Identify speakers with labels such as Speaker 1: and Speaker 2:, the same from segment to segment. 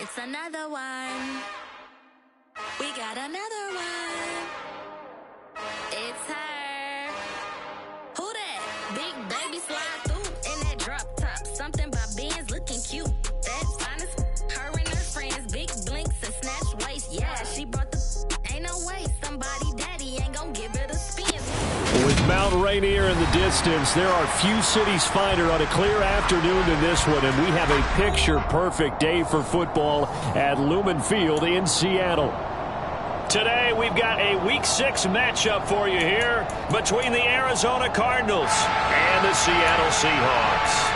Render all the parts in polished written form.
Speaker 1: It's another one. We got another one. It's her. Who that? Big baby slide through in that drop top. Something about Benz looking cute. That's finest. Her and her friends, big blinks and snatch waist. Yeah, she brought the. Ain't no way somebody daddy ain't gonna give it a spin.
Speaker 2: With Mount Rainier in the distance, there are few cities finer on a clear afternoon than this one, and we have a picture-perfect day for football at Lumen Field in Seattle. Today, we've got a Week 6 matchup for you here between the Arizona Cardinals and the Seattle Seahawks.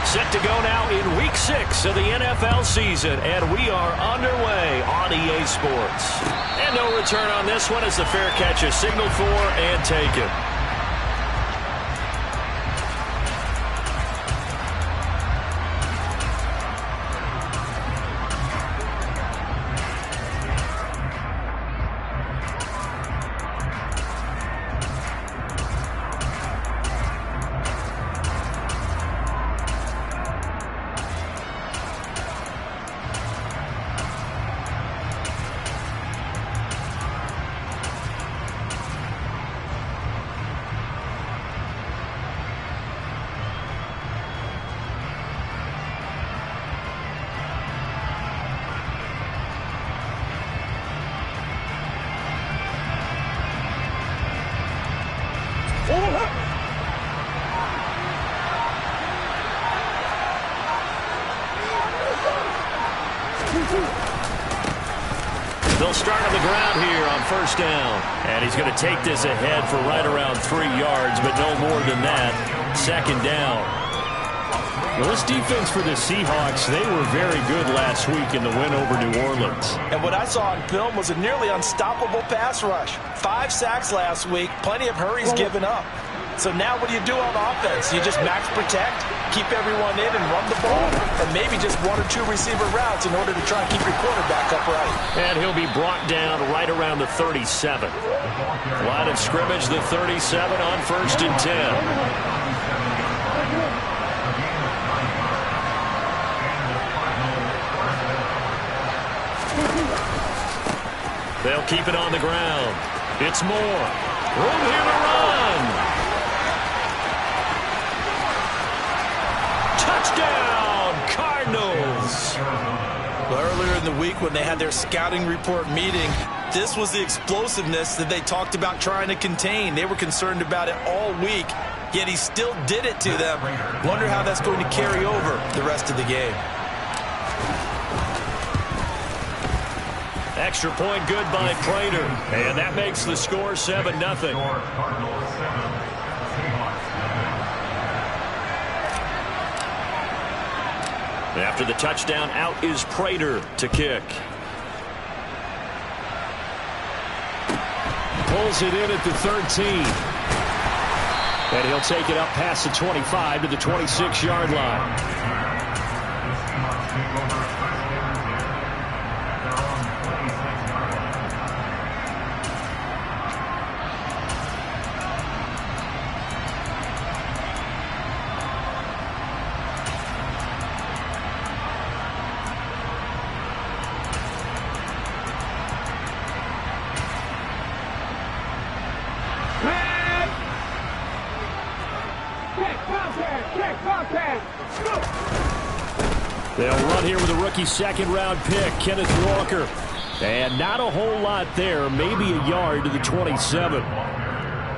Speaker 2: Set to go now in Week 6 of the NFL season, and we are underway on EA Sports. And no return on this one as the fair catch is signaled for and taken. They'll start on the ground here on first down. And he's going to take this ahead for right around 3 yards, but no more than that. Second down. Well, this defense for the Seahawks, they were very good last week in the win over New Orleans.
Speaker 3: And what I saw on film was a nearly unstoppable pass rush. 5 sacks last week, plenty of hurries given up. So now what do you do on offense? You just max protect, keep everyone in and run the ball, and maybe just 1 or 2 receiver routes in order to try and keep your quarterback upright. And
Speaker 2: he'll be brought down right around the 37. Line of scrimmage, the 37 on first and 10. They'll keep it on the ground. It's Moore. Room here to run. Touchdown, Cardinals.
Speaker 3: Well, earlier in the week when they had their scouting report meeting, this was the explosiveness that they talked about trying to contain. They were concerned about it all week, yet he still did it to them. Wonder how that's going to carry over the rest of the game.
Speaker 2: Extra point good by Prater, and that makes the score 7-0. After the touchdown, out is Prater to kick. Pulls it in at the 13. And he'll take it up past the 25 to the 26-yard line. They'll run here with a rookie second-round pick, Kenneth Walker. And not a whole lot there, maybe a yard to the 27.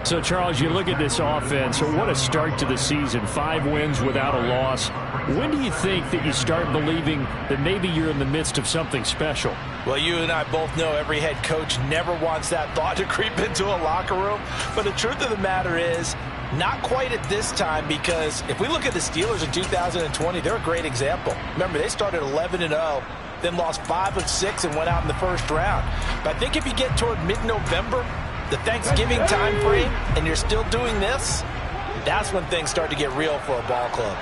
Speaker 2: So, Charles, you look at this offense, what a start to the season. 5 wins without a loss. When do you think that you start believing that maybe you're in the midst of something special?
Speaker 3: Well, you and I both know every head coach never wants that thought to creep into a locker room. But the truth of the matter is, not quite at this time, because if we look at the Steelers in 2020, they're a great example. Remember, they started 11-0, then lost 5 of 6 and went out in the first round. But I think if you get toward mid-November, the Thanksgiving time frame, and you're still doing this, that's when things start to get real for a ball club.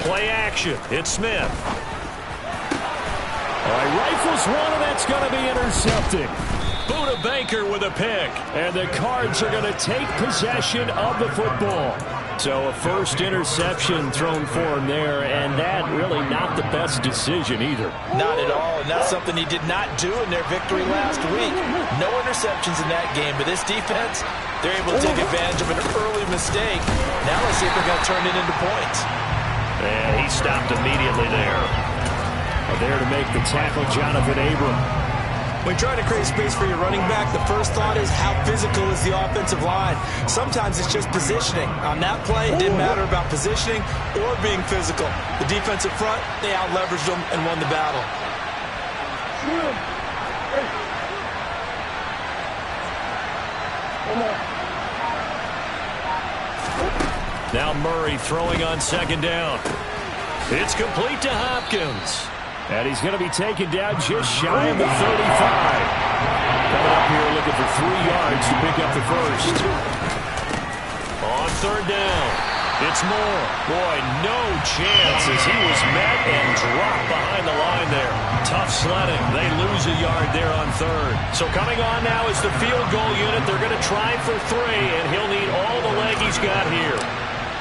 Speaker 2: Play action. It's Smith. All right, rifles one, and that's going to be intercepted. Buda Baker with a pick. And the Cards are going to take possession of the football. So a first interception thrown for him there, and that really not the best decision either.
Speaker 3: Not at all, and that's something he did not do in their victory last week. No interceptions in that game, but this defense, they're able to take advantage of an early mistake. Now let's see if they're going to turn it into points.
Speaker 2: And he stopped immediately there. There to make the tackle, Jonathan Abram.
Speaker 3: When trying to create space for your running back, the first thought is how physical is the offensive line. Sometimes it's just positioning. On that play, it didn't matter about positioning or being physical. The defensive front, they out-leveraged them and won the battle.
Speaker 2: Now Murray throwing on second down. It's complete to Hopkins. And he's going to be taken down just shy of the 35. Coming up here looking for 3 yards to pick up the first. On third down, it's Moore. Boy, no chance as he was met and dropped behind the line there. Tough sledding. They lose a yard there on third. So coming on now is the field goal unit. They're going to try for 3, and he'll need all the leg he's got here.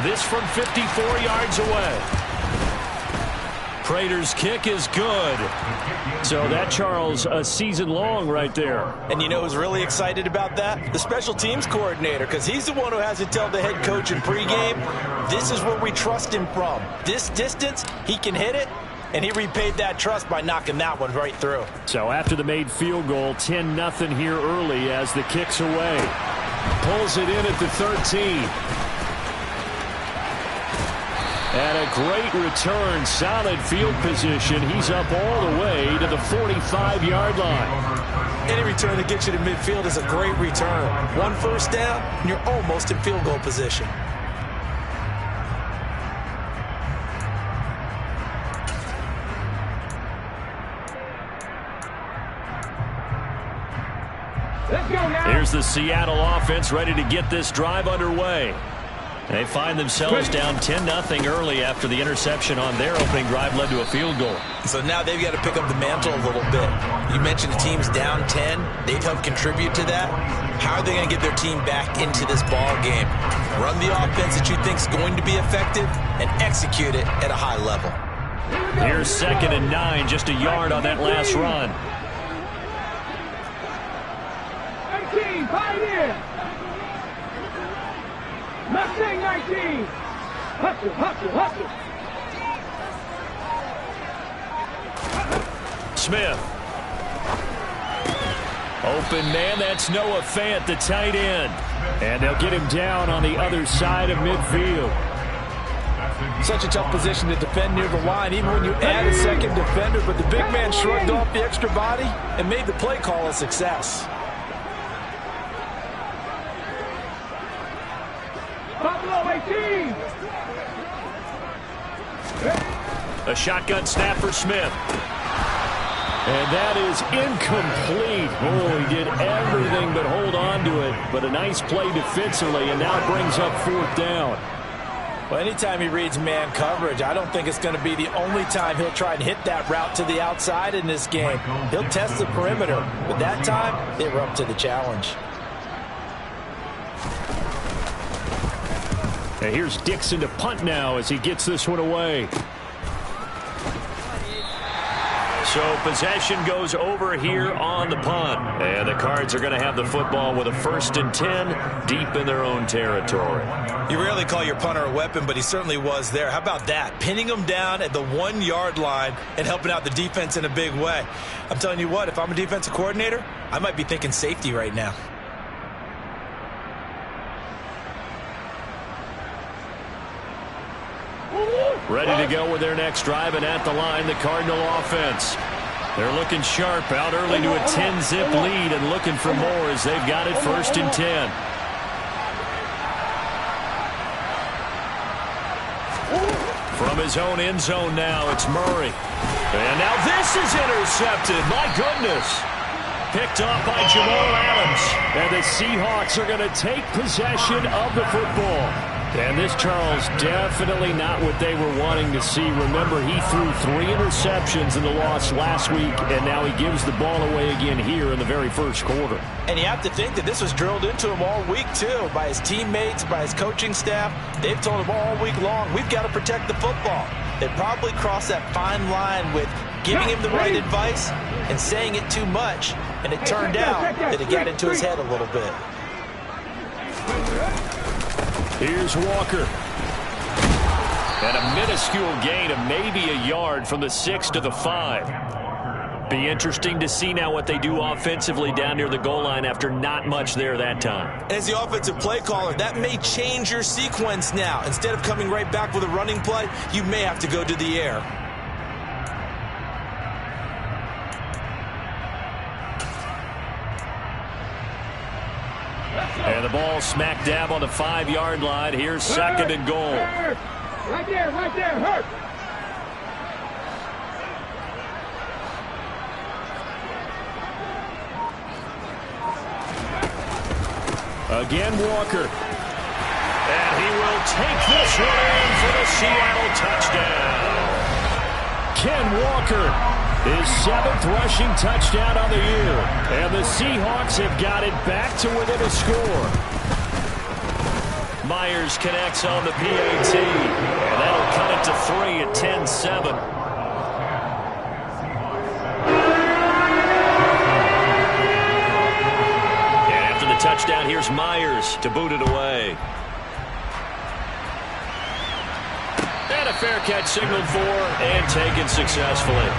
Speaker 2: This from 54 yards away. Prater's kick is good. So that, Charles, a season long right there.
Speaker 3: And you know who's really excited about that? The special teams coordinator, because he's the one who has to tell the head coach in pregame, this is where we trust him from. This distance, he can hit it, and he repaid that trust by knocking that one right through.
Speaker 2: So after the made field goal, 10-0 here early as the kick's away. Pulls it in at the 13. And a great return, solid field position. He's up all the way to the 45-yard line.
Speaker 3: Any return that gets you to midfield is a great return. 1 first down, and you're almost in field goal position.
Speaker 2: Here's the Seattle offense ready to get this drive underway. They find themselves down 10-0 early after the interception on their opening drive led to a field goal.
Speaker 3: So now they've got to pick up the mantle a little bit. You mentioned the team's down 10. They've helped contribute to that. How are they going to get their team back into this ball game? Run the offense that you think is going to be effective and execute it at a high level.
Speaker 2: Here's 2nd and 9, just a yard on that last run.
Speaker 4: 18, fight in. Mustang 19. Hustle, hustle, hustle.
Speaker 2: Smith. Open man, that's Noah Fant, the tight end. And they'll get him down on the other side of midfield.
Speaker 3: Such a tough position to defend near the line, even when you add a second defender. But the big man shrugged off the extra body and made the play call a success.
Speaker 4: Buffalo 18.
Speaker 2: A shotgun snap for Smith. And that is incomplete. Oh, he did everything but hold on to it. But a nice play defensively, and now brings up 4th down.
Speaker 3: Well, anytime he reads man coverage, I don't think it's going to be the only time he'll try and hit that route to the outside in this game. He'll test the perimeter, but that time, they were up to the challenge.
Speaker 2: And here's Dixon to punt now as he gets this one away. So possession goes over here on the punt. And the Cards are going to have the football with a 1st and 10 deep in their own territory.
Speaker 3: You rarely call your punter a weapon, but he certainly was there. How about that? Pinning him down at the 1-yard line and helping out the defense in a big way. I'm telling you what, if I'm a defensive coordinator, I might be thinking safety right now.
Speaker 2: Ready to go with their next drive, and at the line, the Cardinal offense. They're looking sharp, out early to a 10-zip lead and looking for more as they've got it 1st and 10. From his own end zone now, it's Murray. And now this is intercepted. My goodness. Picked off by Jamal Adams. And the Seahawks are going to take possession of the football. And this, Charles, definitely not what they were wanting to see. Remember, he threw 3 interceptions in the loss last week, and now he gives the ball away again here in the very first quarter.
Speaker 3: And you have to think that this was drilled into him all week, too, by his teammates, by his coaching staff. They've told him all week long, we've got to protect the football. They probably crossed that fine line with giving him the right advice and saying it too much, and it turned out that it got into his head a little bit.
Speaker 2: Here's Walker. And a minuscule gain of maybe a yard from the 6 to the 5. Be interesting to see now what they do offensively down near the goal line after not much there that time.
Speaker 3: As the offensive play caller, that may change your sequence now. Instead of coming right back with a running play, you may have to go to the air.
Speaker 2: And the ball smack dab on the 5-yard line. Here's second and goal.
Speaker 4: Right there, hurt.
Speaker 2: Again, Walker. And he will take this one in for the Seattle touchdown. Ken Walker, his 7th rushing touchdown on the year. And the Seahawks have got it back to within a score. Myers connects on the PAT. And that'll cut it to 3 at 10-7. Touchdown. Here's Myers to boot it away. And a fair catch signaled for and taken successfully.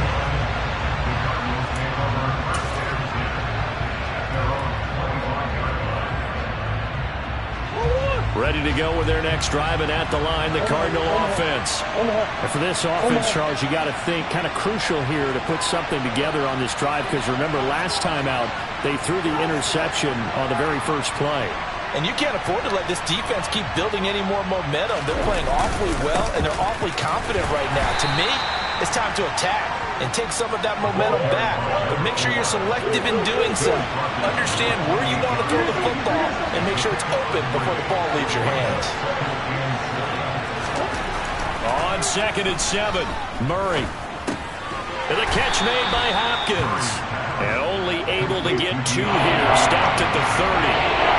Speaker 2: Ready to go with their next drive, and at the line, the Cardinal offense. And for this offense, Charles, you got to think kind of crucial here to put something together on this drive, because remember last time out, they threw the interception on the very first play.
Speaker 3: And you can't afford to let this defense keep building any more momentum. They're playing awfully well, and they're awfully confident right now. To me, it's time to attack and take some of that momentum back. But make sure you're selective in doing so. Understand where you want to throw the football and make sure it's open before the ball leaves your hands.
Speaker 2: On 2nd and 7, Murray. And the catch made by Hopkins. And only able to get 2 here. Stopped at the 30.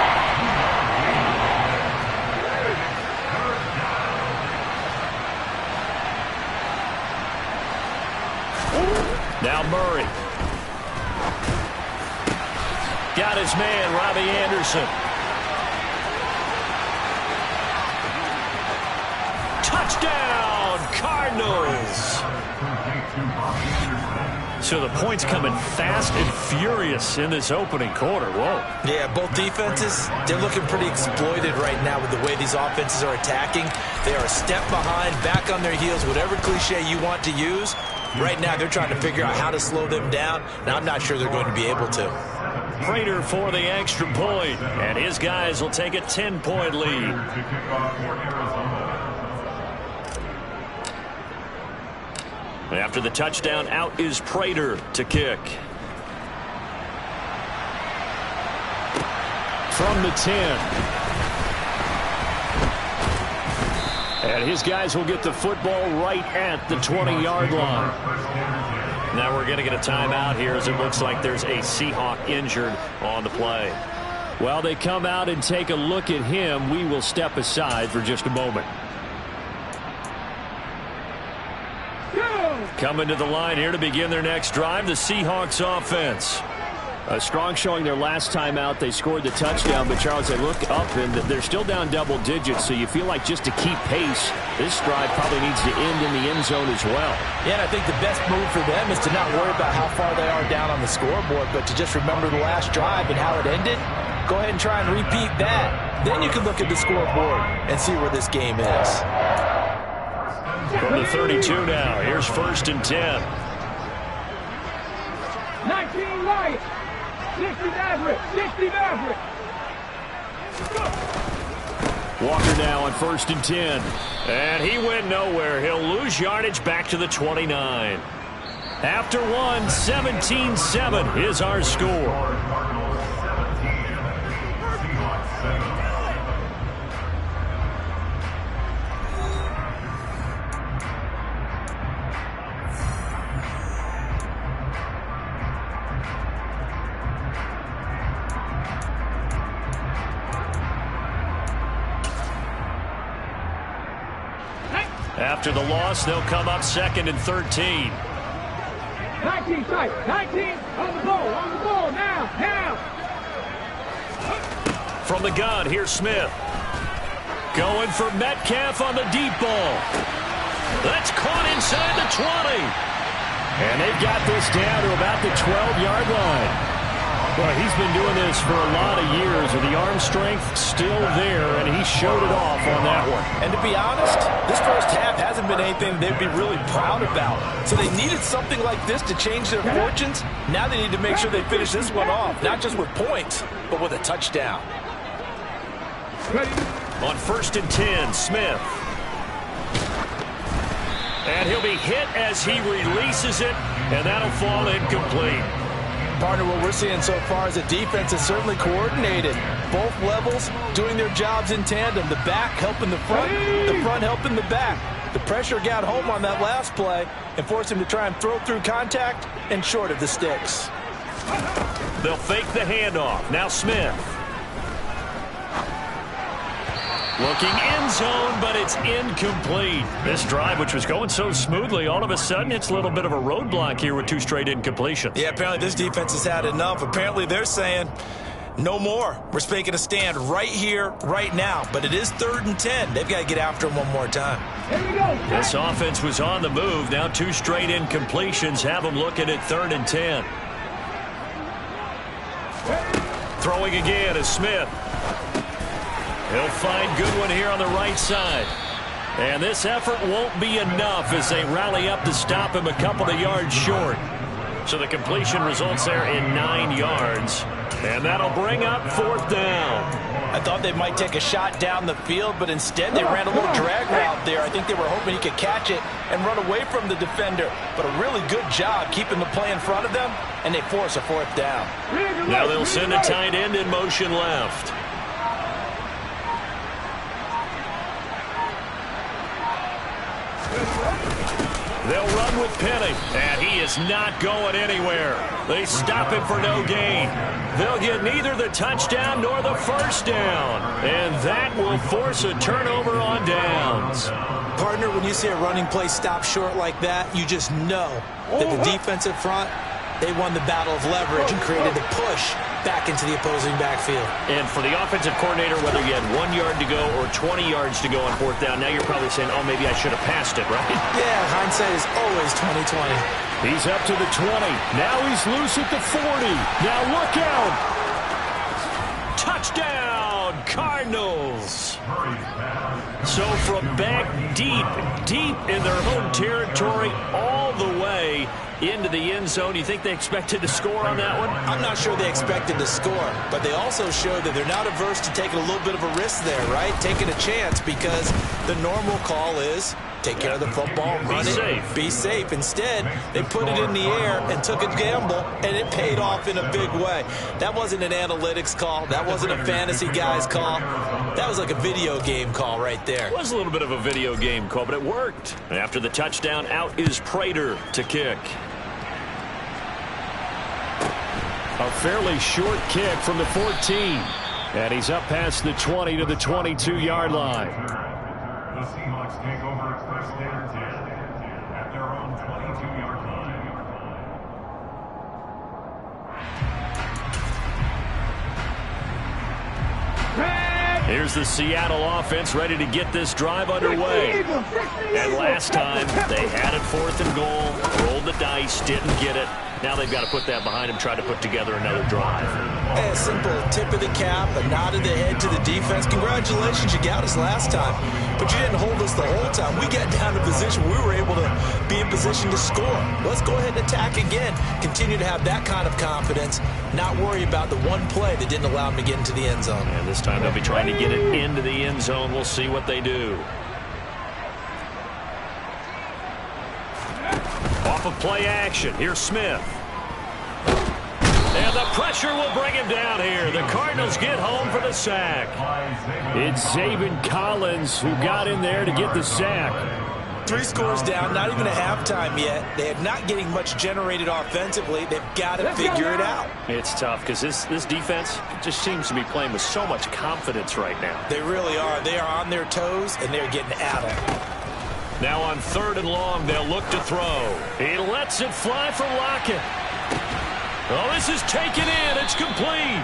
Speaker 2: Now Murray. Got his man, Robbie Anderson. Touchdown, Cardinals. So the points coming fast and furious in this opening quarter. Whoa.
Speaker 3: Yeah, both defenses, they're looking pretty exploited right now with the way these offenses are attacking. They are a step behind, back on their heels, whatever cliche you want to use. Right now, they're trying to figure out how to slow them down, and I'm not sure they're going to be able to.
Speaker 2: Prater for the extra point, and his guys will take a 10-point lead. After the touchdown, out is Prater to kick. From the 10. And his guys will get the football right at the 20-yard line. Now we're going to get a timeout here as it looks like there's a Seahawk injured on the play. While they come out and take a look at him, we will step aside for just a moment. Coming to the line here to begin their next drive, the Seahawks offense. A strong showing their last time out. They scored the touchdown, but Charles, they look up and they're still down double digits, so you feel like just to keep pace, this drive probably needs to end in the end zone as well.
Speaker 3: Yeah, and I think the best move for them is to not worry about how far they are down on the scoreboard, but to just remember the last drive and how it ended. Go ahead and try and repeat that. Then you can look at the scoreboard and see where this game is.
Speaker 2: From the 32 now, here's 1st and 10.
Speaker 4: 19 Lions. 60 Maverick. 60 Maverick.
Speaker 2: Walker now on 1st and 10. And he went nowhere. He'll lose yardage back to the 29. After one, 17-7 is our score. After the loss, they'll come up 2nd and 13.
Speaker 4: 19 strike, 19 on the ball, now.
Speaker 2: From the gun, here's Smith. Going for Metcalf on the deep ball. That's caught inside the 20. And they've got this down to about the 12-yard line. Well, he's been doing this for a lot of years, and the arm strength still there, and he showed it off on that one.
Speaker 3: And to be honest, this first half hasn't been anything they'd be really proud about. So they needed something like this to change their fortunes. Now they need to make sure they finish this one off, not just with points, but with a touchdown.
Speaker 2: On 1st and 10, Smith. And he'll be hit as he releases it, and that'll fall incomplete.
Speaker 3: Partner, what we're seeing so far is a defense that's certainly coordinated. Both levels doing their jobs in tandem. The back helping the front helping the back. The pressure got home on that last play and forced him to try and throw through contact and short of the sticks.
Speaker 2: They'll fake the handoff. Now Smith. Looking end zone, but it's incomplete. This drive, which was going so smoothly, all of a sudden it's a little bit of a roadblock here with 2 straight incompletions.
Speaker 3: Yeah, apparently this defense has had enough. Apparently they're saying, no more. We're making a stand right here, right now. But it is 3rd and 10. They've got to get after him one more time.
Speaker 2: This offense was on the move. Now 2 straight incompletions have them looking at 3rd and 10. Throwing again is Smith. He'll find Goodwin here on the right side. And this effort won't be enough as they rally up to stop him a couple of yards short. So the completion results there in 9 yards. And that'll bring up 4th down.
Speaker 3: I thought they might take a shot down the field, but instead they ran a little drag route there. I think they were hoping he could catch it and run away from the defender. But a really good job keeping the play in front of them, and they force a 4th down.
Speaker 2: Now they'll send a tight end in motion left. They'll run with Penny, and he is not going anywhere. They stop him for no gain. They'll get neither the touchdown nor the first down, and that will force a turnover on downs.
Speaker 3: Partner, when you see a running play stop short like that, you just know that the defensive front, they won the battle of leverage and created a push back into the opposing backfield.
Speaker 2: And for the offensive coordinator, whether you had 1 yard to go or 20 yards to go on 4th down, now you're probably saying, oh, maybe I should have passed it, right?
Speaker 3: Yeah, hindsight is always 20/20.
Speaker 2: He's up to the 20. Now he's loose at the 40. Now look out. Touchdown, Cardinals. So from back deep in their home territory all the way into the end zone. Do you think they expected to score on that one?
Speaker 3: I'm not sure they expected to score, but they also showed that they're not averse to taking a little bit of a risk there, right? Taking a chance, because the normal call is take care of the football, run it, be safe. Instead, they put it in the air and took a gamble, and it paid off in a big way. That wasn't an analytics call. That wasn't a fantasy guy's call. That was like a video game call right there.
Speaker 2: It was a little bit of a video game call, but it worked. After the touchdown, out is Prater to kick. A fairly short kick from the 14. And he's up past the 20 to the 22-yard line.
Speaker 5: The Seahawks take over first and 10 at their own 22-yard line.
Speaker 2: Here's the Seattle offense ready to get this drive underway. And last time, they had it 4th and goal, rolled the dice, didn't get it. Now they've got to put that behind them, try to put together another drive.
Speaker 3: A simple tip of the cap, a nod of the head to the defense. Congratulations, you got us last time, but you didn't hold us the whole time. We got down to position. We were able to be in position to score. Let's go ahead and attack again. Continue to have that kind of confidence, not worry about the one play that didn't allow them to get into the end zone.
Speaker 2: And this time they'll be trying to get it into the end zone. We'll see what they do. Off of play action, here's Smith. And the pressure will bring him down here. The Cardinals get home for the sack. It's Zaven Collins who got in there to get the sack.
Speaker 3: 3 scores down, not even a halftime yet. They are not getting much generated offensively. They've got to figure it out.
Speaker 2: It's tough because this defense just seems to be playing with so much confidence right now.
Speaker 3: They really are. They are on their toes, and they're getting at it.
Speaker 2: Now on 3rd and long, they'll look to throw. He lets it fly for Lockett. Oh, this is taken in. It's complete.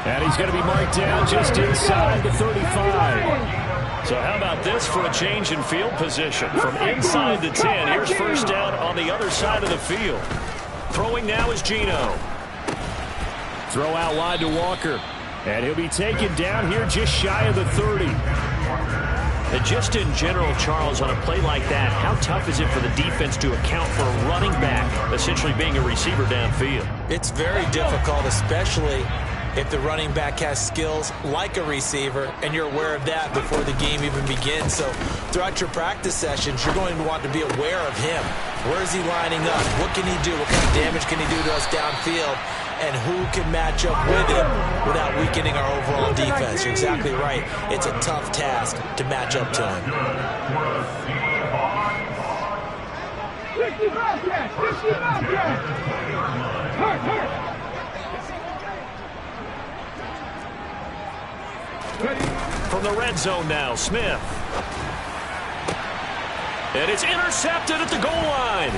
Speaker 2: And he's going to be marked down just inside the 35. So how about this for a change in field position? From inside the 10, here's first down on the other side of the field. Throwing now is Geno. Throw out wide to Walker. And he'll be taken down here just shy of the 30. And just in general, Charles, on a play like that, how tough is it for the defense to account for a running back essentially being a receiver downfield?
Speaker 3: It's very difficult, especially if the running back has skills like a receiver, and you're aware of that before the game even begins. So throughout your practice sessions, you're going to want to be aware of him. Where is he lining up? What can he do? What kind of damage can he do to us downfield? And who can match up with him without weakening our overall defense? You're exactly right. It's a tough task to match up to him.
Speaker 4: 65 catch! 65 catch! Hurt!
Speaker 2: From the red zone now, Smith. And it's intercepted at the goal line.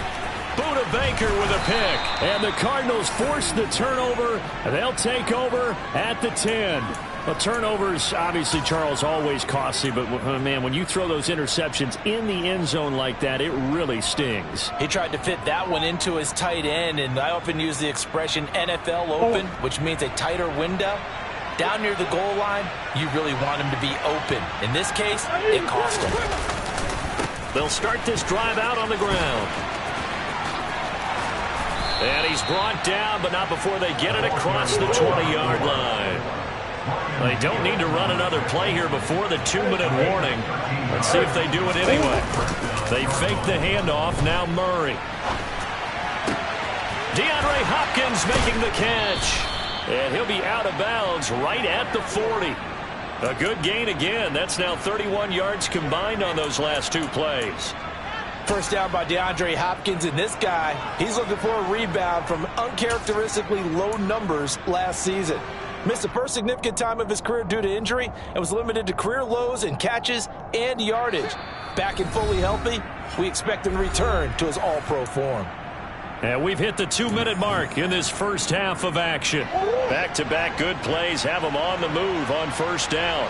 Speaker 2: Buda Baker with a pick. And the Cardinals force the turnover. They'll take over at the 10. Well, turnovers, obviously, Charles, always costly. But, man, when you throw those interceptions in the end zone like that, it really stings.
Speaker 3: He tried to fit that one into his tight end. And I often use the expression NFL open, which means a tighter window. Down near the goal line, you really want him to be open. In this case, it cost him.
Speaker 2: They'll start this drive out on the ground. And he's brought down, but not before they get it across the 20-yard line. They don't need to run another play here before the 2-minute warning. Let's see if they do it anyway. They fake the handoff. Now Murray. DeAndre Hopkins making the catch. And he'll be out of bounds right at the 40. A good gain again. That's now 31 yards combined on those last 2 plays.
Speaker 3: First down by DeAndre Hopkins, and this guy, he's looking for a rebound from uncharacteristically low numbers last season. Missed the first significant time of his career due to injury and was limited to career lows in catches and yardage. Back and fully healthy, we expect him to return to his all-pro form.
Speaker 2: And we've hit the 2-minute mark in this first half of action. Back-to-back good plays have them on the move on first down.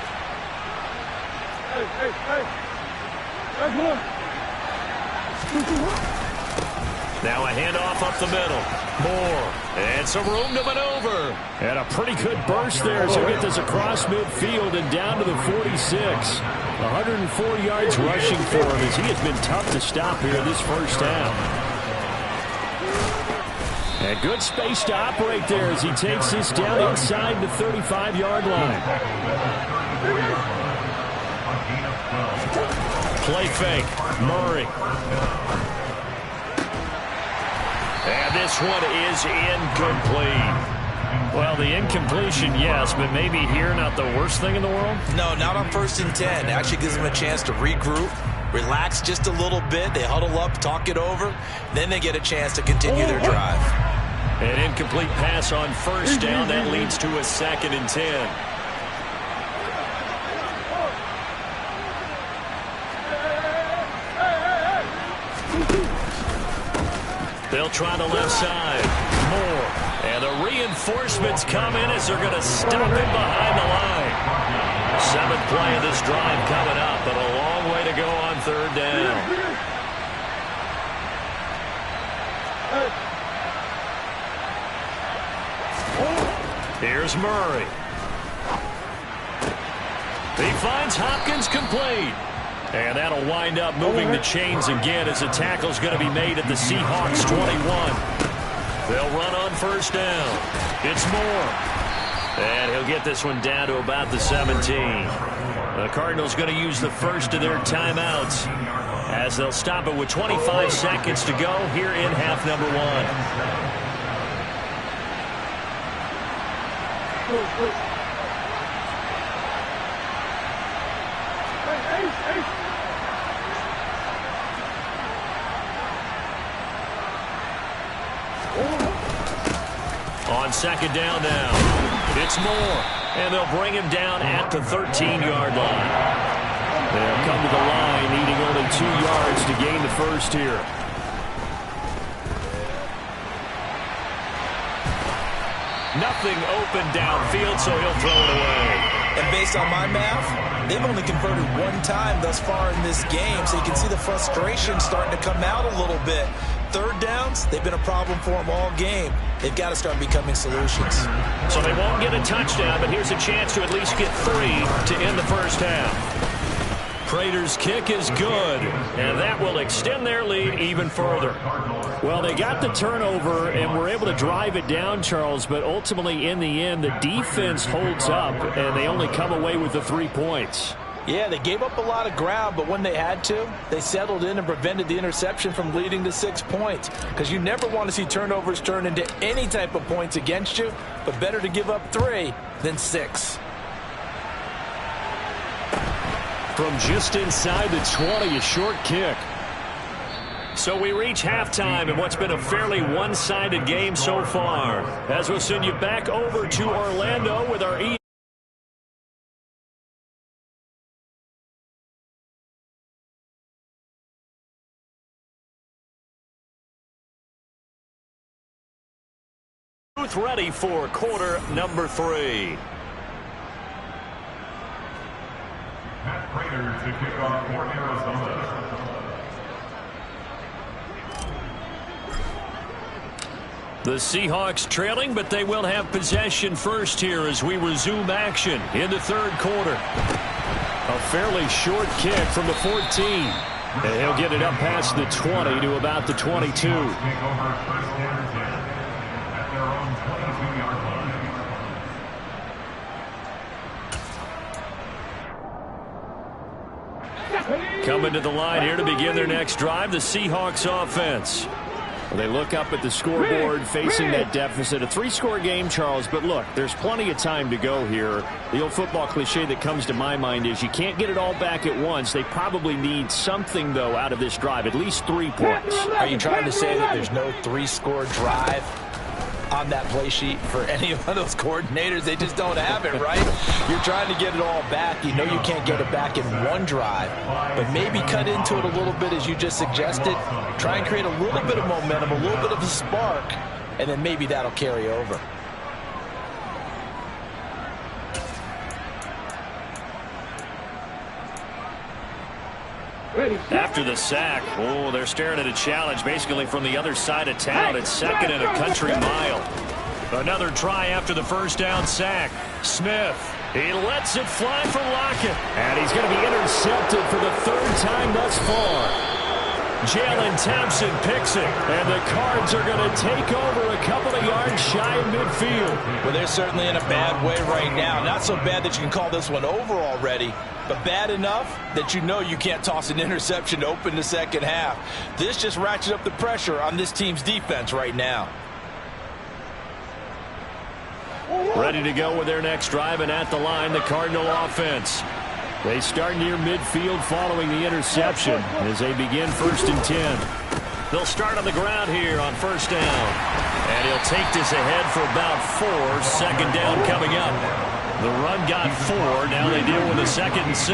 Speaker 2: Now a handoff up the middle. Moore. And some room to maneuver. And a pretty good burst there as he'll get this across midfield and down to the 46. 104 yards rushing for him as he has been tough to stop here this first half. And good space to operate there as he takes this down inside the 35-yard line. Play fake. Murray. And this one is incomplete. Well, the incompletion, yes, but maybe here not the worst thing in the world?
Speaker 3: No, not on 1st and 10. It actually gives them a chance to regroup, relax just a little bit. They huddle up, talk it over. Then they get a chance to continue their drive.
Speaker 2: An incomplete pass on first down. That leads to a 2nd and 10. They'll try the left side. Moore. And the reinforcements come in as they're going to stop him behind the line. 7th play of this drive coming up, but a long way to go on 3rd down. Here's Murray. He finds Hopkins complete. And that'll wind up moving the chains again as the tackle's going to be made at the Seahawks 21. They'll run on first down. It's Moore. And he'll get this one down to about the 17. The Cardinals going to use the first of their timeouts as they'll stop it with 25 seconds to go here in half number 1. On 2nd down now, it's Moore, and they'll bring him down at the 13-yard line. They'll come to the line, needing only 2 yards to gain the first here. Nothing open downfield, so he'll throw it away.
Speaker 3: And based on my math, they've only converted 1 time thus far in this game, so you can see the frustration starting to come out a little bit. Third downs, they've been a problem for them all game. They've got to start becoming solutions.
Speaker 2: So they won't get a touchdown, but here's a chance to at least get 3 to end the first half. Prater's kick is good, and that will extend their lead even further. Well, they got the turnover and were able to drive it down, Charles, but ultimately in the end, the defense holds up, and they only come away with the 3 points.
Speaker 3: Yeah, they gave up a lot of ground, but when they had to, they settled in and prevented the interception from leading to 6 points. Because you never want to see turnovers turn into any type of points against you, but better to give up 3 than 6.
Speaker 2: From just inside the 20, a short kick. So we reach halftime in what's been a fairly one-sided game so far. As we'll send you back over to Orlando with our ready for quarter number 3.
Speaker 5: Matt Prater to kick off for Arizona.
Speaker 2: The Seahawks trailing, but they will have possession first here as we resume action in the third quarter. A fairly short kick from the 14. And he'll get it up past the 20 to about the 22.
Speaker 5: Take over first and 10 at their own 22-yard line.
Speaker 2: Coming to the line here to begin their next drive, the Seahawks offense. They look up at the scoreboard facing that deficit. A 3-score game, Charles, but look, there's plenty of time to go here. The old football cliche that comes to my mind is you can't get it all back at once. They probably need something, though, out of this drive, at least 3 points.
Speaker 3: Are you trying to say that there's no 3-score drive on that play sheet for any of those coordinators? They just don't have it, right? You're trying to get it all back. You know you can't get it back in one drive, but maybe cut into it a little bit as you just suggested. Try and create a little bit of momentum, a little bit of a spark, and then maybe that'll carry over.
Speaker 2: After the sack, oh, they're staring at a challenge basically from the other side of town. It's 2nd and a country mile. Another try after the first down sack. Smith, he lets it fly for Lockett. And he's going to be intercepted for the 3rd time thus far. Jalen Thompson picks it, and the Cards are going to take over a couple of yards shy of midfield.
Speaker 3: Well, they're certainly in a bad way right now. Not so bad that you can call this one over already, but bad enough that you know you can't toss an interception to open the second half. This just ratchets up the pressure on this team's defense right now.
Speaker 2: Ready to go with their next drive, and at the line, the Cardinal offense. They start near midfield following the interception as they begin 1st and 10. They'll start on the ground here on 1st down. And he'll take this ahead for about 4. 2nd down coming up. The run got 4. Now they deal with a 2nd and 6.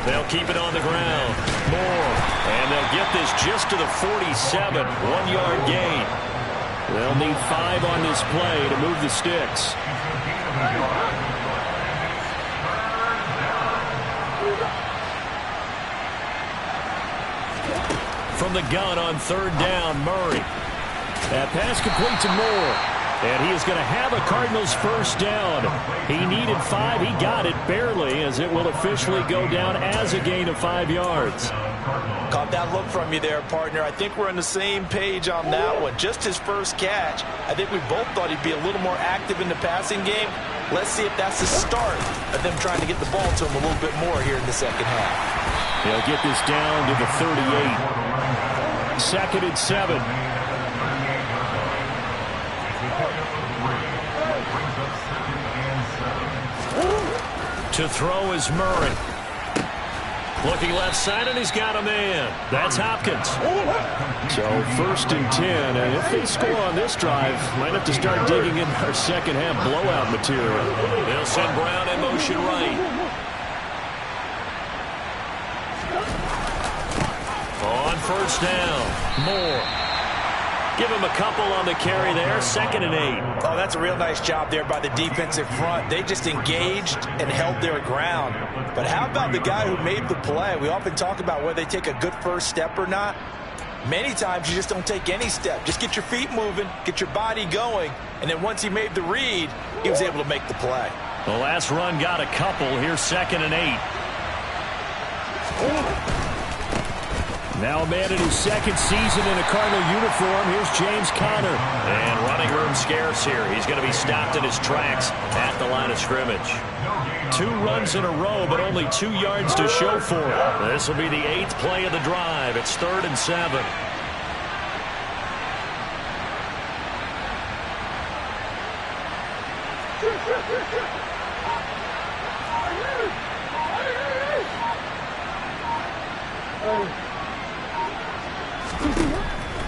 Speaker 2: They'll keep it on the ground. More. And they'll get this just to the 47. 1-yard gain. They'll need 5 on this play to move the sticks. From the gun on 3rd down, Murray. That pass complete to Moore. And he is going to have a Cardinals 1st down. He needed 5. He got it barely, as it will officially go down as a gain of 5 yards.
Speaker 3: Caught that look from you there, partner. I think we're on the same page on that one. Just his first catch. I think we both thought he'd be a little more active in the passing game. Let's see if that's the start of them trying to get the ball to him a little bit more here in the second half.
Speaker 2: They'll get this down to the 38. 2nd and 7. To throw is Murray. Looking left side, and he's got a man. That's Hopkins. So 1st and 10, and if they score on this drive, might have to start digging in our second half blowout material. They'll send Brown in motion right. On first down, Moore. Give him a couple on the carry there, 2nd and 8.
Speaker 3: Oh, that's a real nice job there by the defensive front. They just engaged and held their ground. But how about the guy who made the play? We often talk about whether they take a good first step or not. Many times you just don't take any step. Just get your feet moving, get your body going, and then once he made the read, he was able to make the play.
Speaker 2: The last run got a couple. Here's 2nd and 8. Now a man in his 2nd season in a Cardinal uniform. Here's James Conner. And running room scarce here. He's going to be stopped in his tracks at the line of scrimmage. 2 runs in a row, but only 2 yards to show for it. This will be the 8th play of the drive. It's 3rd and 7.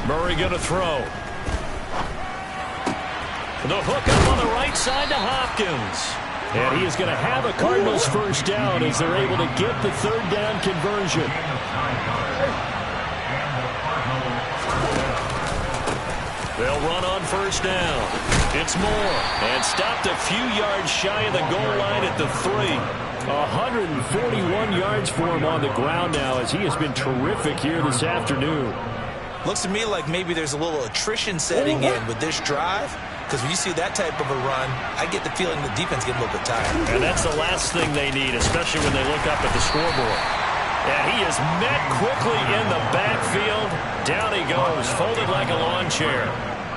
Speaker 2: Murray going to throw. The hook up on the right side to Hopkins. And he is going to have a Cardinals first down as they're able to get the 3rd down conversion. They'll run on first down. It's Moore. And stopped a few yards shy of the goal line at the 3. 141 yards for him on the ground now as he has been terrific here this afternoon.
Speaker 3: Looks to me like maybe there's a little attrition setting in with this drive, because when you see that type of a run, I get the feeling the defense getting a little bit tired.
Speaker 2: And that's the last thing they need, especially when they look up at the scoreboard. And he is met quickly in the backfield. Down he goes, folded like a lawn chair.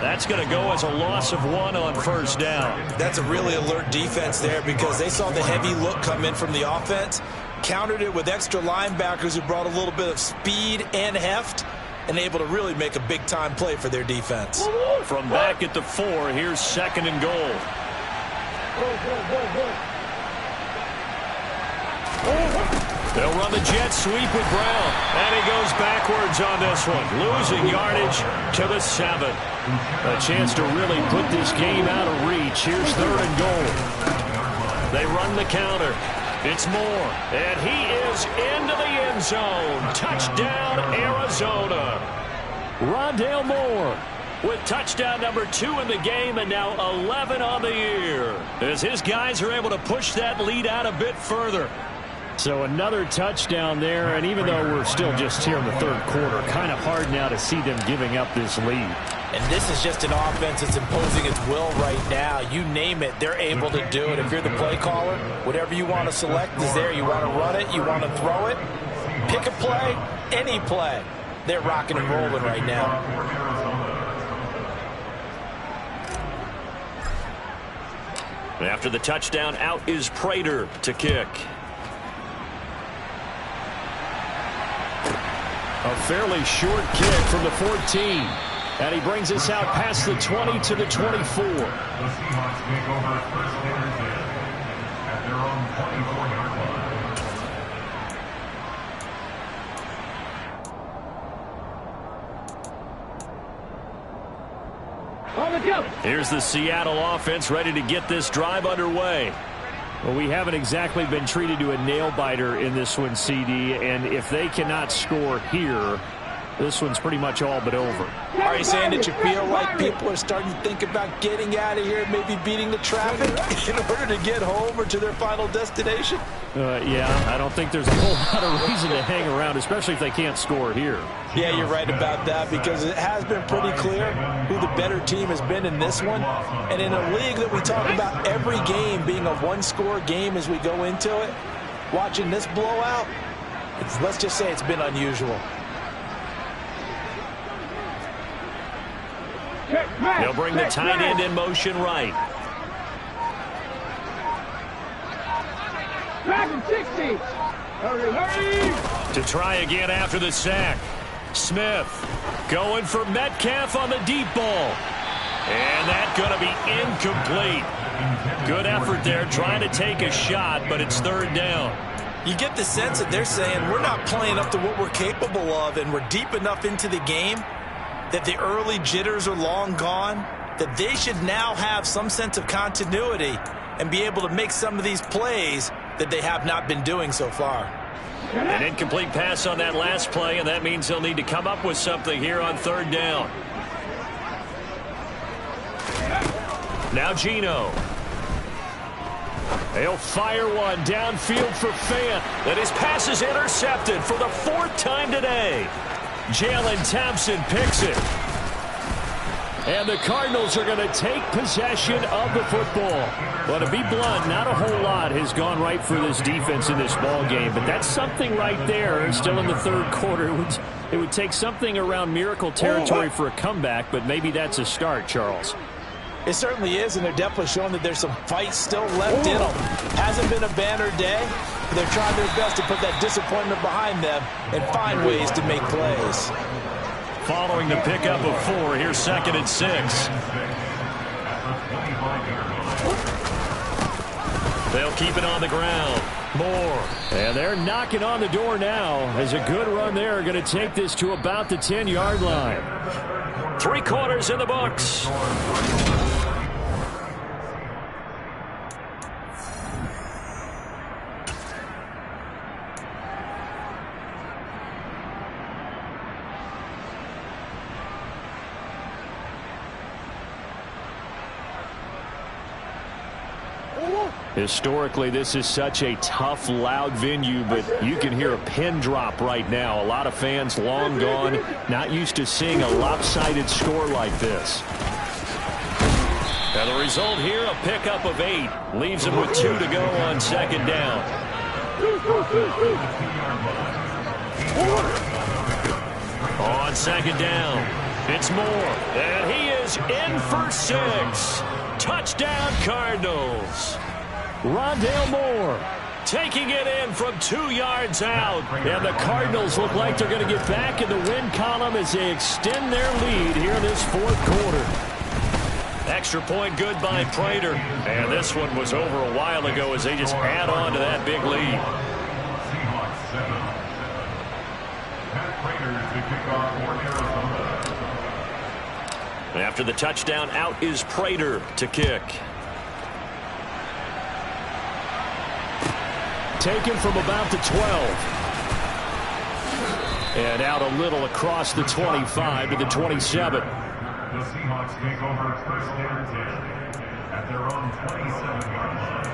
Speaker 2: That's going to go as a loss of 1 on first down.
Speaker 3: That's a really alert defense there because they saw the heavy look come in from the offense, countered it with extra linebackers who brought a little bit of speed and heft, and able to really make a big-time play for their defense.
Speaker 2: From back at the 4, here's 2nd and goal. They'll run the jet sweep with Brown. And he goes backwards on this one. Losing yardage to the 7. A chance to really put this game out of reach. Here's 3rd and goal. They run the counter. It's Moore. And he is into the end zone. Touchdown, Arizona. Rondale Moore with touchdown number 2 in the game and now 11 on the year as his guys are able to push that lead out a bit further. So another touchdown there, and even though we're still just here in the 3rd quarter, kind of hard now to see them giving up this lead.
Speaker 3: And this is just an offense that's imposing its will right now. You name it, they're able to do it. If you're the play caller, whatever you want to select is there. You want to run it, you want to throw it, pick a play, any play. They're rocking and rolling right now.
Speaker 2: After the touchdown, out is Prater to kick. A fairly short kick from the 14. And he brings us out past the 20 to the 24.
Speaker 5: The Seahawks take over first and 10 at their own 24-yard line.
Speaker 2: Here's the Seattle offense ready to get this drive underway. Well, we haven't exactly been treated to a nail-biter in this one, CD, and if they cannot score here, this one's pretty much all but over.
Speaker 3: Are you saying that you feel like people are starting to think about getting out of here, maybe beating the traffic in order to get home or to their final destination?
Speaker 2: Yeah, I don't think there's a whole lot of reason to hang around, especially if they can't score here.
Speaker 3: Yeah, you're right about that because it has been pretty clear who the better team has been in this one. And in a league that we talk about every game being a one-score game as we go into it, watching this blowout, let's just say it's been unusual.
Speaker 2: They'll bring the tight end in motion right. To try again after the sack. Smith going for Metcalf on the deep ball. And that's going to be incomplete. Good effort there trying to take a shot, but it's 3rd down.
Speaker 3: You get the sense that they're saying we're not playing up to what we're capable of, and we're deep enough into the game that the early jitters are long gone, that they should now have some sense of continuity and be able to make some of these plays that they have not been doing so far.
Speaker 2: An incomplete pass on that last play, and that means they'll need to come up with something here on third down. Now Geno. They'll fire one downfield for Fant. And his pass is intercepted for the fourth time today. Jalen Thompson picks it. And the Cardinals are going to take possession of the football. Well, to be blunt, not a whole lot has gone right for this defense in this ball game, but that's something right there. Still in the third quarter. It would take something around miracle territory for a comeback, but maybe that's a start, Charles.
Speaker 3: It certainly is, and they're definitely showing that there's some fight still left in them. Hasn't been a banner day, but they're trying their best to put that disappointment behind them and find ways to make plays.
Speaker 2: Following the pickup of 4, here's 2nd and 6. They'll keep it on the ground. Moore. And they're knocking on the door now as a good run there. Going to take this to about the 10-yard line. 3 quarters in the books. Historically, this is such a tough, loud venue, but you can hear a pin drop right now. A lot of fans long gone, not used to seeing a lopsided score like this. And the result here, a pickup of 8. Leaves them with 2 to go on 2nd down. On 2nd down, it's Moore. And he is in for 6. Touchdown, Cardinals. Rondale Moore taking it in from 2 yards out. And the Cardinals look like they're going to get back in the win column as they extend their lead here in this fourth quarter. Extra point good by Prater. And this one was over a while ago as they just add on to that big lead.
Speaker 5: Seahawks 7. Pat Prater is the kickoff for Arizona.
Speaker 2: After the touchdown, out is Prater to kick. Taken from about the 12. And out a little across the 25 to the 27.
Speaker 5: The Seahawks take over 1st and 10 at their own 27-yard line.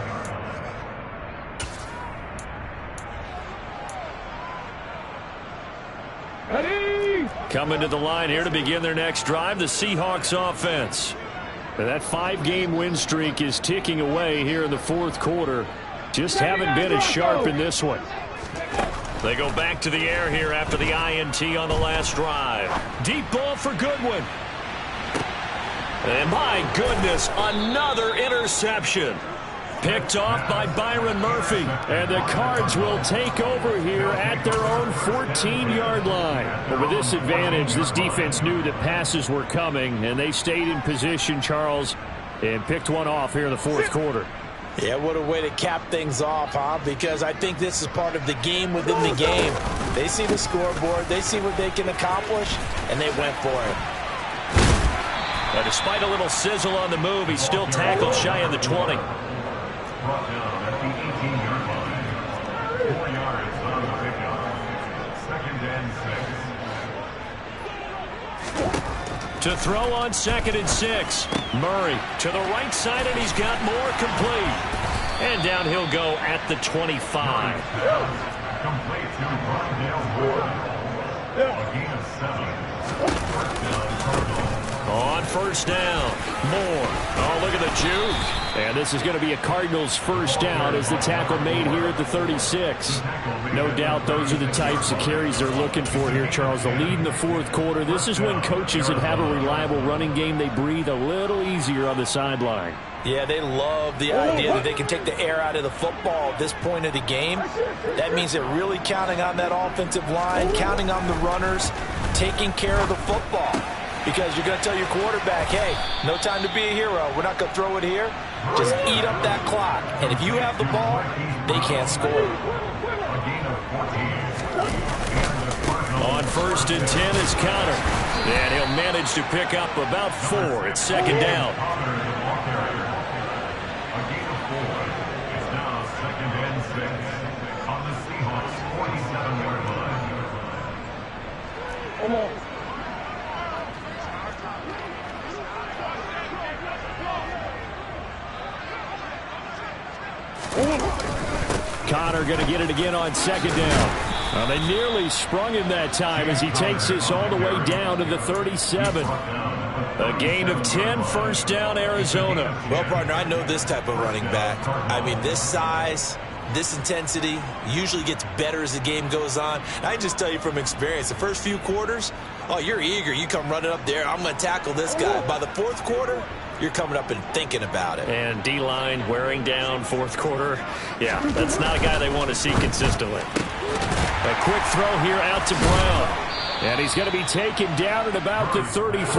Speaker 4: Ready?
Speaker 2: Coming to the line here to begin their next drive, the Seahawks offense. And that 5-game win streak is ticking away here in the fourth quarter. Just haven't been as sharp in this one. They go back to the air here after the INT on the last drive. Deep ball for Goodwin. And my goodness, another interception. Picked off by Byron Murphy. And the Cards will take over here at their own 14-yard line. But with this advantage, this defense knew that passes were coming, and they stayed in position, Charles, and picked one off here in the fourth quarter.
Speaker 3: Yeah, what a way to cap things off, huh? Because I think this is part of the game within the game. They see the scoreboard, they see what they can accomplish, and they went for it.
Speaker 2: But despite a little sizzle on the move, he's still tackled shy of the 20.
Speaker 5: Brought down at the 18-yard line. 4 yards on the pickup. 2nd and 6.
Speaker 2: To throw on 2nd and 6. Murray to the right side, and he's got more complete. And down he'll go at the 25.
Speaker 5: Complete to Rondale Moore. A gain of 7. 1st down, Cardinals.
Speaker 2: On 1st down, Moore. Oh, look at the juke. And this is going to be a Cardinals 1st down as the tackle made here at the 36. No doubt those are the types of carries they're looking for here, Charles. The lead in the fourth quarter. This is when coaches that have a reliable running game, they breathe a little easier on the sideline.
Speaker 3: Yeah, they love the idea that they can take the air out of the football at this point of the game. That means they're really counting on that offensive line, counting on the runners, taking care of the football. Because you're going to tell your quarterback, hey, no time to be a hero. We're not going to throw it here. Just eat up that clock. And if you have the ball, they can't score.
Speaker 2: On 1st and 10 is Connor. And he'll manage to pick up about 4. It's 2nd down.
Speaker 5: A gain of 4. It's now 2nd and 6 on the Seahawks 47.
Speaker 2: Connor going to get it again on second down. Well, they nearly sprung him that time as he takes this all the way down to the 37. A gain of 10, first down, Arizona.
Speaker 3: Well, partner, I know this type of running back. I mean, this size, this intensity usually gets better as the game goes on. I just tell you from experience, the first few quarters, oh, you're eager. You come running up there, I'm going to tackle this guy. By the fourth quarter, you're coming up and thinking about it.
Speaker 2: And D-line wearing down fourth quarter. Yeah, that's not a guy they want to see consistently. A quick throw here out to Brown. And he's going to be taken down at about the 33.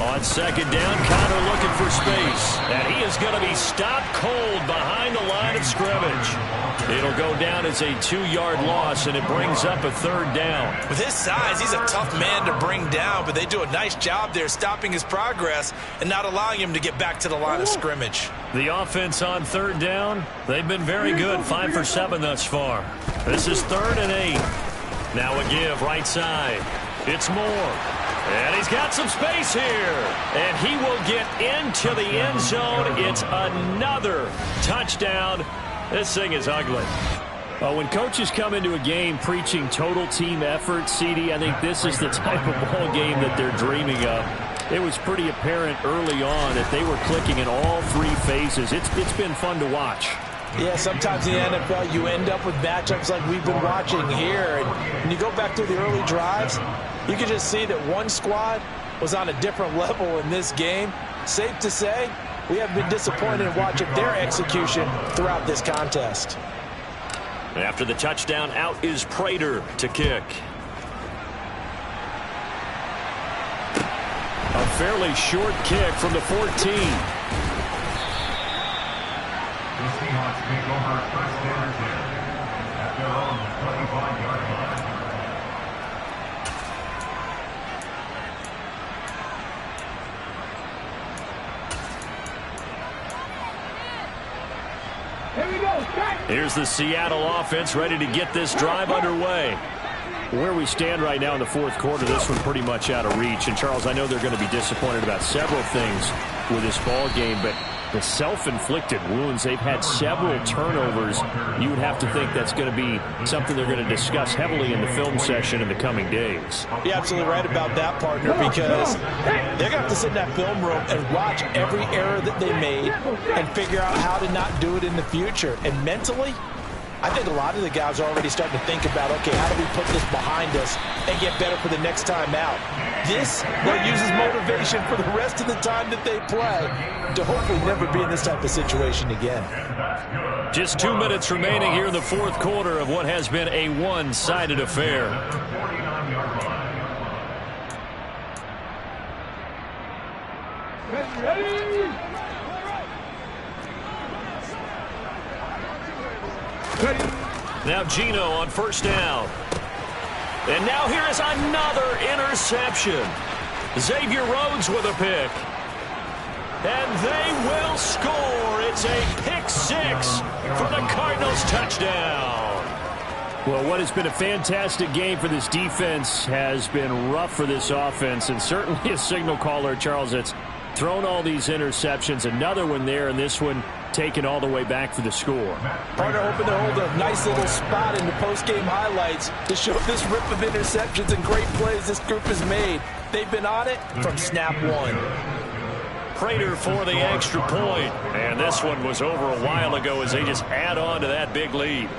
Speaker 2: On second down, Connor looking for space. And he is going to be stopped cold behind the line of scrimmage. It'll go down as a 2-yard loss, and it brings up a third down.
Speaker 3: With his size, he's a tough man to bring down, but they do a nice job there stopping his progress and not allowing him to get back to the line of scrimmage.
Speaker 2: The offense on third down, they've been very good, 5 for 7 thus far. This is 3rd and 8. Now a give right side. It's Moore. And he's got some space here. And he will get into the end zone. It's another touchdown. This thing is ugly. Well, when coaches come into a game preaching total team effort, CD, I think this is the type of ball game that they're dreaming of. It was pretty apparent early on that they were clicking in all 3 phases. It's been fun to watch.
Speaker 3: Yeah, sometimes in the NFL you end up with matchups like we've been watching here. And when you go back through the early drives, you can just see that one squad was on a different level in this game. Safe to say, we have been disappointed in watching their execution throughout this contest.
Speaker 2: After the touchdown, out is Prater to kick. A fairly short kick from the 14.
Speaker 5: The Seahawks take over first and 10 at their own 25-yard line.
Speaker 2: Here's the Seattle offense ready to get this drive underway. Where we stand right now in the fourth quarter, this one pretty much out of reach. And, Charles, I know they're going to be disappointed about several things with this ball game, but the self-inflicted wounds, they've had several turnovers. You would have to think that's going to be something they're going to discuss heavily in the film session in the coming days.
Speaker 3: You're absolutely right about that, partner, because they're going to have to sit in that film room and watch every error that they made and figure out how to not do it in the future. And mentally, I think a lot of the guys are already starting to think about, okay, how do we put this behind us and get better for the next time out? This will use as motivation for the rest of the time that they play to hopefully never be in this type of situation again.
Speaker 2: Just 2 minutes remaining here in the fourth quarter of what has been a one-sided affair. Now Gino on first down. And now here is another interception. Xavier Rhodes with a pick. And they will score. It's a pick 6 for the Cardinals touchdown. Well, what has been a fantastic game for this defense has been rough for this offense, and certainly a signal caller, Charles, that's thrown all these interceptions. Another one there, and this one taken all the way back for the score.
Speaker 3: Partner hoping to hold a nice little spot in the post-game highlights to show this rip of interceptions and great plays this group has made. They've been on it from snap one.
Speaker 2: Prater for the extra point. And this one was over a while ago as they just add on to that big lead.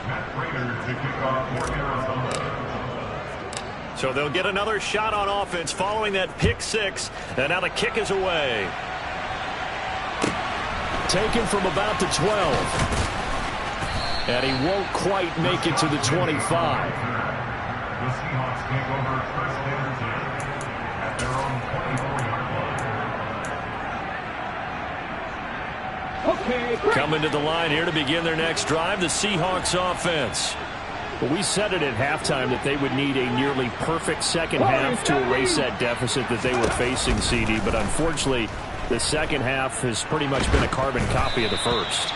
Speaker 2: So they'll get another shot on offense following that pick 6. And now the kick is away. Taken from about the 12. And he won't quite make it to the 25.
Speaker 5: The Seahawks take over first and 10 at their own 24-yard line.
Speaker 4: Okay.
Speaker 2: Coming to the line here to begin their next drive, the Seahawks offense. Well, we said it at halftime that they would need a nearly perfect second half to erase that deficit that they were facing, CD. But unfortunately, the second half has pretty much been a carbon copy of the first.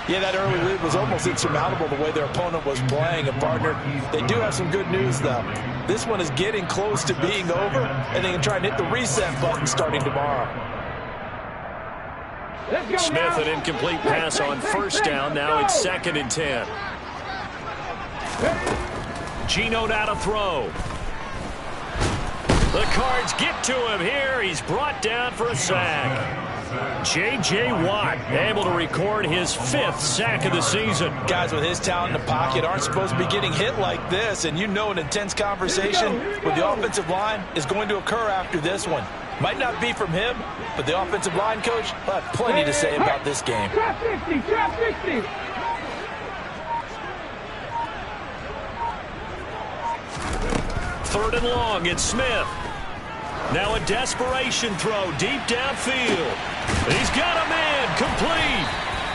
Speaker 3: Yeah, that early lead was almost insurmountable the way their opponent was playing. And, partner, they do have some good news, though. This one is getting close to being over, and they can try and hit the reset button starting tomorrow.
Speaker 2: Smith, an incomplete pass on first down. Now it's 2nd and 10. Geno now to throw. The Cards get to him here. He's brought down for a sack. J.J. Watt able to record his 5th sack of the season.
Speaker 3: Guys with his talent in the pocket aren't supposed to be getting hit like this, and you know an intense conversation with the offensive line is going to occur after this one. Might not be from him, but the offensive line coach will have plenty to say about this game.
Speaker 4: Trap 60, trap 60.
Speaker 2: Third and long, it's Smith. Now a desperation throw deep downfield. He's got a man complete.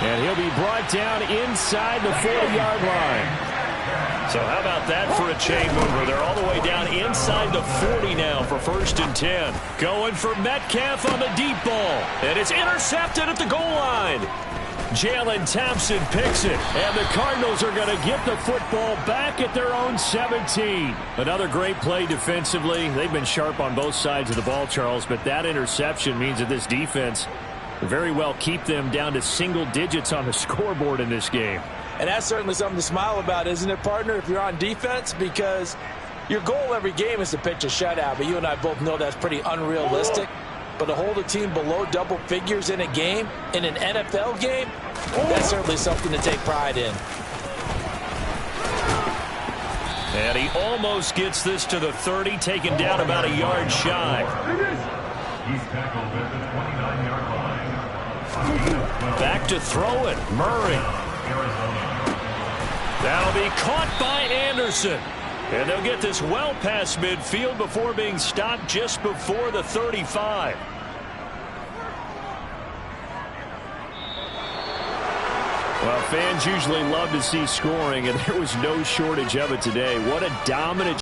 Speaker 2: And he'll be brought down inside the 40-yard line. So how about that for a chain mover? They're all the way down inside the 40 now for 1st and 10. Going for Metcalf on the deep ball. And it's intercepted at the goal line. Jalen Thompson picks it, and the Cardinals are going to get the football back at their own 17. Another great play defensively. They've been sharp on both sides of the ball, Charles, but that interception means that this defense very well keep them down to single digits on the scoreboard in this game.
Speaker 3: And that's certainly something to smile about, isn't it, partner, if you're on defense? Because your goal every game is to pitch a shutout, but you and I both know that's pretty unrealistic. But to hold a team below double figures in a game, in an NFL game, that's certainly something to take pride in.
Speaker 2: And he almost gets this to the 30, taken down about a yard shy.
Speaker 5: He's tackled at the 29-yard line.
Speaker 2: Back to throw it, Murray. That'll be caught by Anderson. And they'll get this well past midfield before being stopped just before the 35. Well, fans usually love to see scoring, and there was no shortage of it today. What a dominant